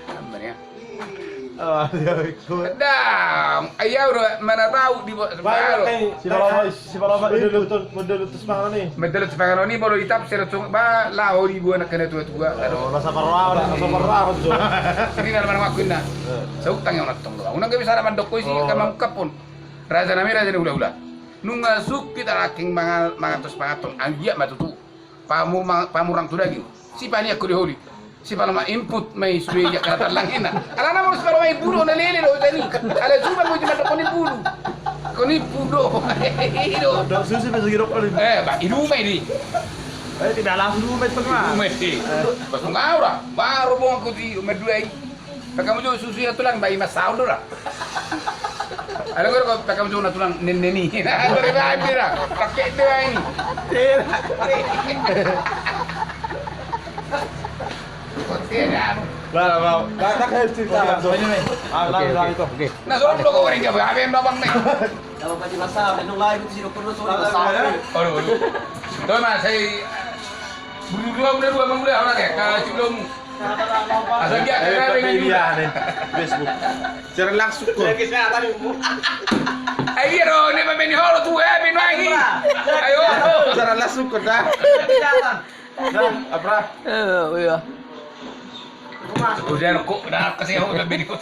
Namanya. ikut. Dah, ayah udah mana tahu di bawah. Si Paloma mendelutus mana nih? Mendalam sepanjang ini baru ditafsir tu, bah lau ribu anak kena tua. Rasa parah. Sini dalam mana aku nak. Saya utang yang nak tong doang. Unang kami sana mandok ko isi kamang kapon. Raja nami raja ni ulah. Nunga suk kita raking mangatos pangaton. Anggia matutu. Pamurang tu lagi. Si pani aku diholi. Si Paloma input may suya kata langina. Ala na mo si Paloma ibulo na lele lo tani. Ala suman mo cuma ko ni bulo. Ko ni bulo. Dok susi masuk hidup kali. Ba irumay di. Tidak langsung rumah itu mah. Irumay di. Bas ngaura. Baru mo ako di umadulay. Pagka mo jo susi na tulang bay masaw do ra. Alam ko ko pagka mo jo na tulang neneni. Ano ba bira? Pakai do ini. Lah, tak harus cerita soalnya nih. Lah itu. Oke. Nah, soal lo kau ringa, apa yang bang nih? Kalau pati masalah, nung live itu sino perlu soal masalah. Aduh. Tuh mas, saya berdua udah orang ya, kalau sebelum asal dia kena dengan dia nih. Facebook. Secara langsung kok. Ayo dong, ini pemain holo tuh min lagi. Ayo. Secara langsung kok dah. Dah, apa? Iya. Udah kok, udah kasih aku lebih dikut.